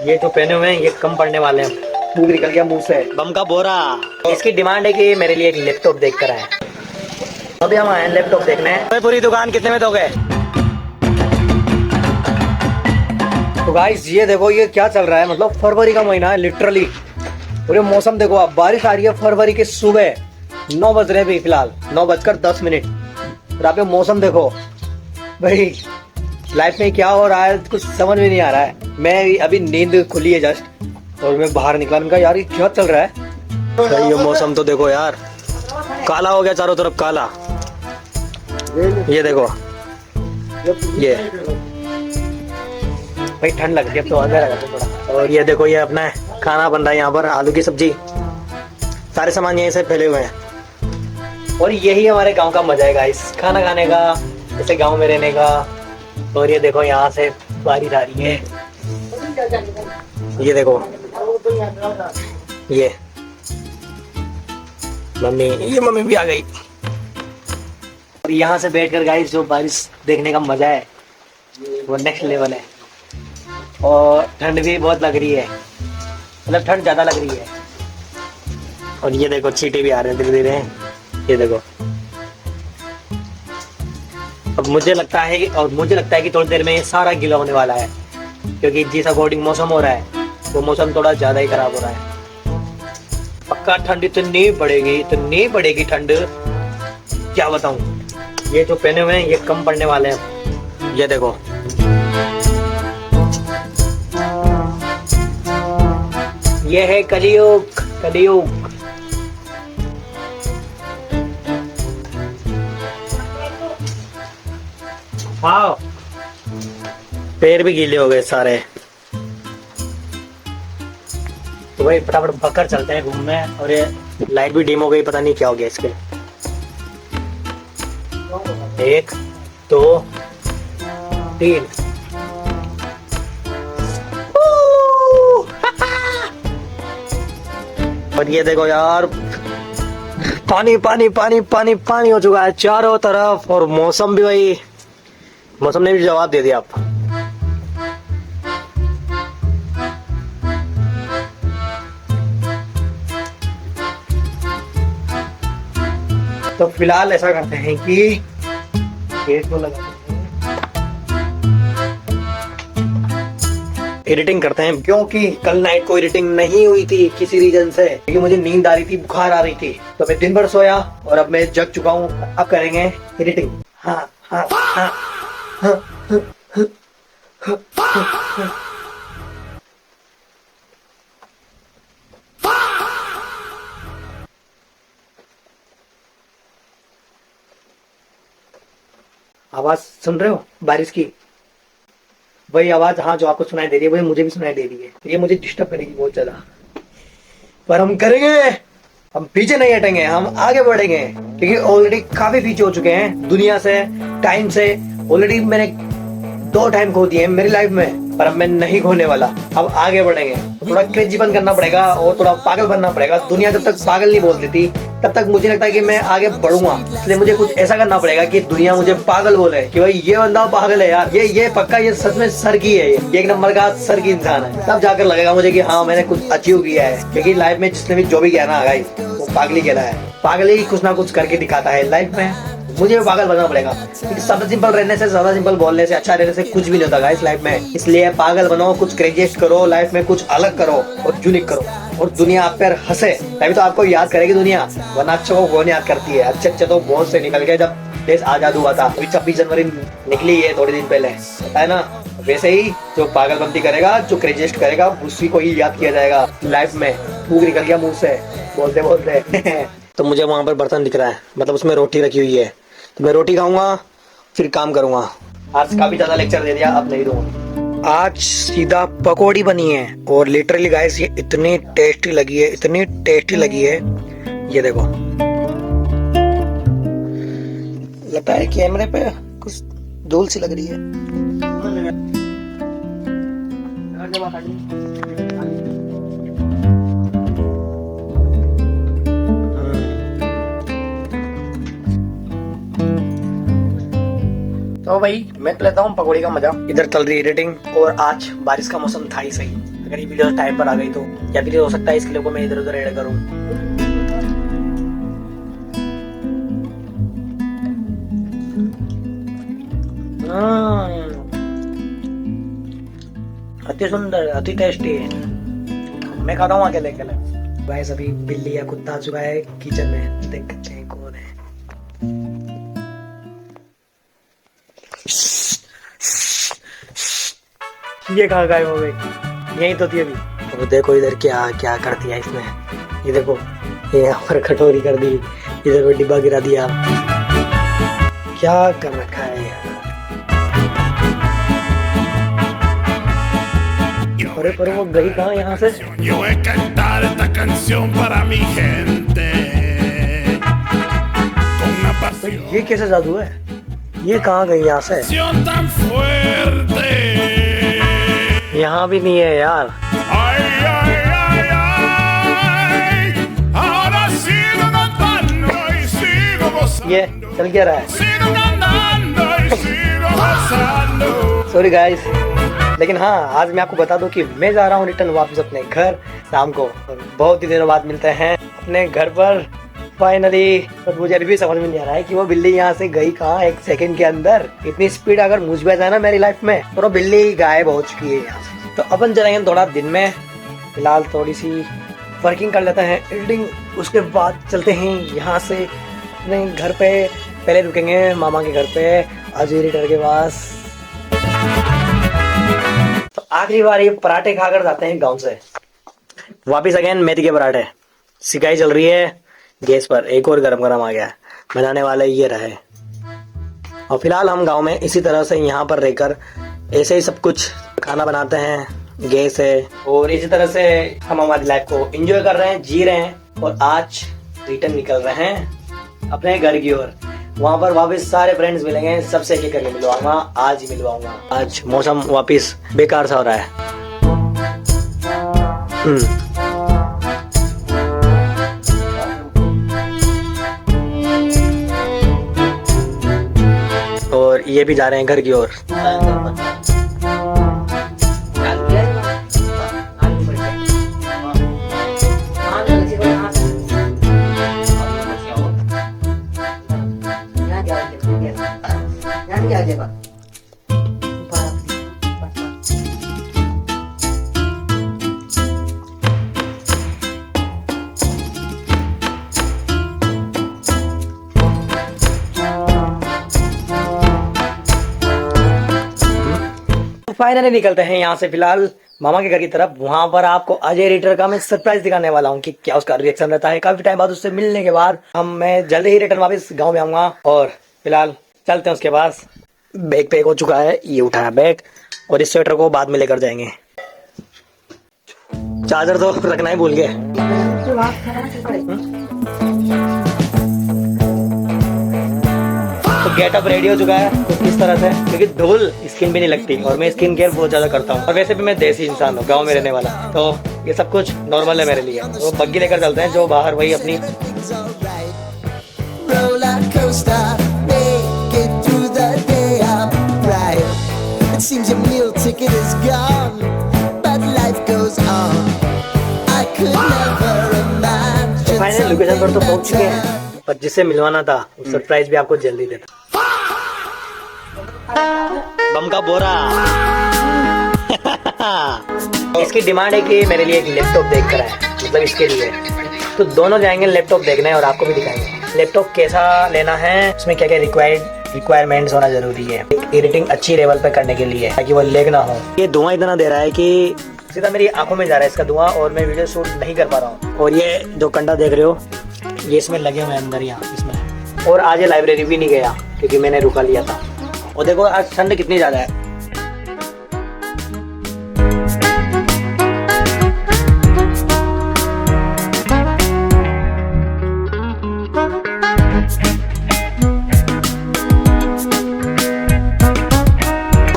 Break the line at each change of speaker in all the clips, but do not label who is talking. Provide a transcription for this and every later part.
ये जो पहने हुए हैं ये कम पड़ने वाले हैं।
फूक निकल गया मुंह से।
बम का बोरा। इसकी डिमांड है कि मेरे लिए एक लैपटॉप देख कर आए। अभी हम आए लैपटॉप देखने। पूरी दुकान कितने में दोगे?
तो गाइस ये देखो ये क्या चल रहा है, मतलब फरवरी का महीना है लिटरली। और ये मौसम देखो, अब बारिश आ रही है फरवरी के सुबह 9 बज रहे हैं फिलहाल, 9:10। और आप ये मौसम देखो भाई, लाइफ में क्या हो रहा है कुछ समझ में नहीं आ रहा है। मैं अभी नींद खुली है जस्ट और मैं बाहर निकला, मैंने कहा यार ये क्या चल रहा है।
भाई ये मौसम तो देखो यार, काला हो गया चारों तरफ काला। ये देखो ये
भाई ठंड लग रही है अब तो अंदर आ थोड़ा।
और ये देखो ये अपना खाना बन रहा है यहाँ पर, आलू की सब्जी। सारे सामान यहीं से फैले हुए हैं।
और यही हमारे गांव का मजा है गाइस, खाना खाने का, जैसे गांव में रहने का।
और ये देखो यहाँ से बारिश आ रही है। ये देखो ये मम्मी भी आ गई।
और यहाँ से बैठकर गाइस जो बारिश देखने का मजा है वो नेक्स्ट लेवल है। और ठंड भी बहुत लग रही है, मतलब ठंड ज्यादा लग रही है।
और ये देखो चींटे भी आ रहे हैं धीरे धीरे। ये देखो अब मुझे लगता है कि थोड़ी देर में ये सारा गीला होने वाला है, क्योंकि जिस अकॉर्डिंग मौसम हो रहा है वो मौसम थोड़ा ज्यादा ही खराब हो रहा है। पक्का ठंड इतनी बढ़ेगी ठंड, क्या बताऊं। ये जो पहने हुए हैं ये कम पड़ने वाले हैं। ये देखो
ये है कलियुग।
हाँ पैर भी गीले हो गए सारे।
तो भाई फटाफट भक्कर चलते हैं घूमने।
और ये लाइट भी डिम हो गई, पता नहीं क्या हो गया इसके। 1 2 3 और ये देखो यार पानी पानी पानी पानी पानी हो चुका है चारों तरफ। और मौसम भी भाई, मौसम ने भी जवाब दे दिया। आप
तो फिलहाल ऐसा करते हैं कि गेट को लगाते हैं,
एडिटिंग करते हैं।
क्योंकि कल नाइट को एडिटिंग नहीं हुई थी किसी रीजन से, क्योंकि मुझे नींद आ रही थी, बुखार आ रही थी। तो मैं दिन भर सोया और अब मैं जग चुका हूँ। अब करेंगे एडिटिंग। हाँ हाँ हाँ हाँ आवाज सुन रहे हो बारिश की? वही आवाज, हाँ, जो आपको सुनाई दे रही है वही मुझे भी सुनाई दे रही है। ये मुझे डिस्टर्ब करेगी बहुत ज्यादा, पर हम करेंगे। हम पीछे नहीं हटेंगे, हम आगे बढ़ेंगे, क्योंकि ऑलरेडी काफी पीछे हो चुके हैं दुनिया से, टाइम से। ऑलरेडी मैंने 2 टाइम खो दिए मेरी लाइफ में, पर अब मैं नहीं खोने वाला। अब आगे बढ़ेंगे। थोड़ा क्रेजीपन करना पड़ेगा और थोड़ा पागल बनना पड़ेगा। दुनिया जब तक पागल नहीं बोल देती तब तक मुझे लगता है कि मैं आगे बढ़ूंगा। इसलिए मुझे कुछ ऐसा करना पड़ेगा कि दुनिया मुझे पागल बोले कि भाई ये बंदा पागल है यार, ये पक्का, ये सच में सर की है, ये एक नंबर का सर की इंसान है। तब जाकर लगेगा मुझे कि हाँ मैंने कुछ अचीव किया है। क्योंकि लाइफ में जिसने भी जो भी किया ना गाइस, वो पागल ही कहना है। पागल ही कुछ ना कुछ करके दिखाता है लाइफ में। मुझे पागल बनना पड़ेगा, क्योंकि ज्यादा सिंपल रहने से, ज्यादा सिंपल बोलने से, अच्छा रहने से कुछ भी नहीं होता गाइस लाइफ में। इसलिए पागल बनो, कुछ क्रेजिएस्ट करो लाइफ में, कुछ अलग करो और यूनिक करो, और दुनिया आप पर हंसे। तभी तो आपको याद करेगी दुनिया, वरना अच्छे को कौन याद करती है। अच्छे तो बहुत से निकल गए जब देश आजाद हुआ था। अभी 26 जनवरी निकली है थोड़े दिन पहले, पता है ना। वैसे ही जो पागलबंदी करेगा, जो क्रेजिएस्ट करेगा, उसी को ही याद किया जाएगा लाइफ में। फूक निकल गया मुंह से बोलते बोलते।
तो मुझे वहां पर बर्तन दिख रहा है, मतलब उसमें रोटी रखी हुई है, तो मैं रोटी खाऊंगा फिर काम करूंगा।
आज काफी ज्यादा लेक्चर दे दिया, अब नहीं दूंगा।
आज सीधा पकौड़ी बनी है और लिटरली गाइस ये इतनी टेस्टी लगी है, इतनी टेस्टी लगी है। ये देखो, लगता है कैमरे पे कुछ धूल सी लग रही है। तो भाई मैं तो लेता हूँ पकौड़ी का मजा। इधर चल रही एडिटिंग और आज बारिश का मौसम था ही सही। अगर ये वीडियो टाइम पर आ गई तो, या फिर हो सकता है इस क्लिप को मैं इधर उधर एड करूँ। अति सुंदर, अति टेस्टी। मैं खाता हूँ अकेले अकेले। भाई अभी बिल्ली या कुत्ता आ चुका है किचन में, देखते हैं कौन है। ये कहाँ गायब हो गई? यही तो थी अभी। तो देखो इधर क्या क्या कर दिया इसने। ये देखो, ये यहाँ पर कटोरी कर दी, इधर पर डिब्बा गिरा दिया। क्या कर रखा है यार। अरे पर वो गई कहाँ यहाँ से?
Yo voy a cantar esta canción para mi gente con una
तो
pasión
ये कैसे जादू है? ये कहाँ गई यहाँ से?
tan fuerte.
यहाँ भी नहीं है यार।
Ay, ay, ay, ay. Ahora sigo cantando y sigo gozando.
ये चल क्या रहा है?
Sigo cantando y sigo gozando.
Sorry guys, लेकिन हाँ आज मैं आपको बता दूं कि मैं जा रहा हूँ रिटर्न वापस अपने घर शाम को। और बहुत ही दिनों बाद मिलते हैं अपने घर पर फाइनली। पर मुझे अभी भी समझ में नहीं आ रहा है कि वो बिल्ली यहाँ से गई कहाँ एक सेकंड के अंदर। इतनी स्पीड अगर मुझ में जाए ना मेरी लाइफ में, तो वो बिल्ली गायब हो चुकी है यहाँ से। तो अपन चलेंगे थोड़ा दिन में, फिलहाल थोड़ी सी वर्किंग कर लेते हैं, एडिटिंग, उसके बाद चलते हैं यहाँ से अपने घर पे। पहले रुकेंगे मामा के घर पे अजय एडिटर के पास। तो आखिरी बार ये पराठे खाकर जाते हैं गांव से वापिस। अगेन मेथी के पराठे, सिकाई चल रही है गैस पर, एक और गरम गरम आ गया है, बनाने वाले ये रहे। और फिलहाल हम गांव में इसी तरह से यहाँ पर रहकर ऐसे ही सब कुछ खाना बनाते हैं, गैस है, और इसी तरह से हम हमारी लाइफ को एंजॉय कर रहे हैं, जी रहे हैं। और आज रिटर्न निकल रहे हैं अपने घर की ओर। वहाँ पर वापस सारे फ्रेंड्स मिलेंगे, सबसे एक एक करके मिलवाऊंगा, आज ही मिलवाऊंगा। आज मौसम वापस बेकार सा हो रहा है। और ये भी जा रहे हैं घर की ओर। फाइनली निकलते हैं यहाँ से फिलहाल मामा के घर की तरफ। वहां पर आपको अजय एडिटर का मैं सरप्राइज दिखाने वाला हूँ कि क्या उसका रिएक्शन रहता है। काफी टाइम बाद उससे मिलने के बाद मैं जल्दी ही रिटर्न वापस गांव में आऊंगा। और फिलहाल चलते हैं उसके पास। बैग पैक हो चुका है, ये उठाया बैग, और इस स्वेटर को बाद में लेकर जाएंगे। चार्जर तो रखना ही भूल गए। तो गेटअप रेडी हो चुका है कुछ इस तरह से, क्योंकि धूल स्किन भी नहीं लगती और मैं स्किन केयर बहुत ज्यादा करता हूँ। और वैसे भी मैं देसी इंसान हूँ, गांव में रहने वाला, तो ये सब कुछ नॉर्मल है मेरे लिए। तो बग्गी लेकर चलते हैं, जो बाहर वही अपनी फाइनल लोकेशन पर तो पहुंच चुके हैं, पर जिससे मिलवाना था वो सरप्राइज भी आपको जल्दी देता। बम का बोरा। इसकी डिमांड है कि मेरे लिए एक लैपटॉप देख कर आए, मतलब इसके लिए। तो दोनों जाएंगे लैपटॉप देखने और आपको भी दिखाएंगे लैपटॉप कैसा लेना है, उसमें क्या क्या रिक्वायरमेंट्स होना जरूरी है एडिटिंग अच्छी लेवल पे करने के लिए, ताकि वो लेग ना हो। ये धुआं इतना दे रहा है कि सीधा मेरी आंखों में जा रहा है इसका धुआं, और मैं वीडियो शूट नहीं कर पा रहा हूँ। और ये जो कंडा देख रहे हो, ये इसमें लगे हुए अंदर यहाँ इसमें। और आज ये लाइब्रेरी भी नहीं गया क्योंकि मैंने रुका लिया था। और देखो आज ठंड कितनी ज्यादा है।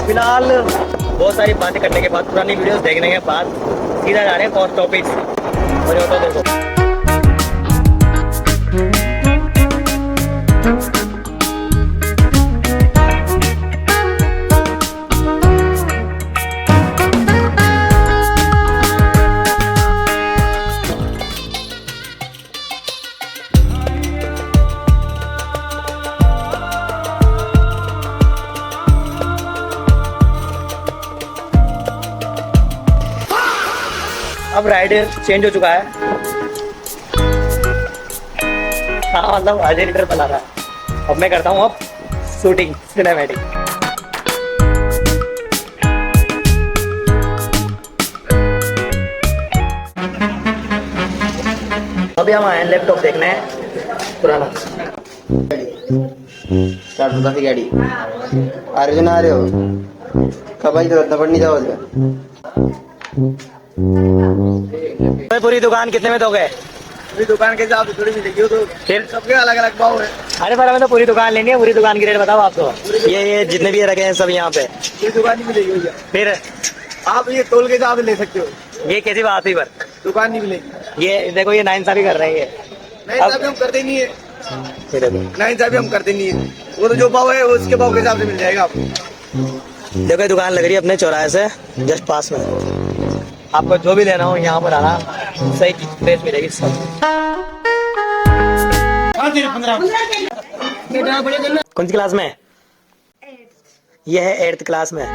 फिलहाल बहुत सारी बातें करने के बाद, पुरानी वीडियोस देखने के बाद सीधा जा रहे हैं और टॉपिक्स। और ये तो देखो
अब राइडर चेंज हो चुका है। हाँ मतलब आधे लीटर पला रहा है। अब मैं करता हूँ अब शूटिंग सिनेमैटिक। अभी हम आए लैपटॉप देखने पुराना।
स्टार्ट होता थी गाड़ी आ रहे हो ना आ रहे हो कब आई जरूरत न पड़नी जाओ
पूरी दुकान कितने में दोगे?
पूरी दुकान के हिसाब से थोड़ी मिलेगी वो तो
फिर
सबके अलग अलग भाव है।
अरे पर हमें तो पूरी दुकान लेनी है। पूरी दुकान की रेट बताओ आप तो। ये जितने भी रखे हैं सब यहाँ पे।
पूरी दुकान नहीं मिलेगी भैया,
फिर
आप ये तोल के हिसाब से ले सकते हो।
ये कैसी बात हुई? पर
दुकान नहीं मिलेगी।
ये देखो ये नाइंसाफी कर रहे हैं ये।
नहीं
अब-
साहब हम करते नहीं है,
ये देखो।
नहीं साहब हम करते नहीं है। वो तो जो भाव है वो उसके भाव के हिसाब से मिल जाएगा आपको।
देखो ये दुकान लग रही है अपने चौराहे से जस्ट पास में। आपको जो भी लेना हो यहाँ पर आना, सही प्रेस मिलेगी सब। कौन सी क्लास में? ये है 8th क्लास में।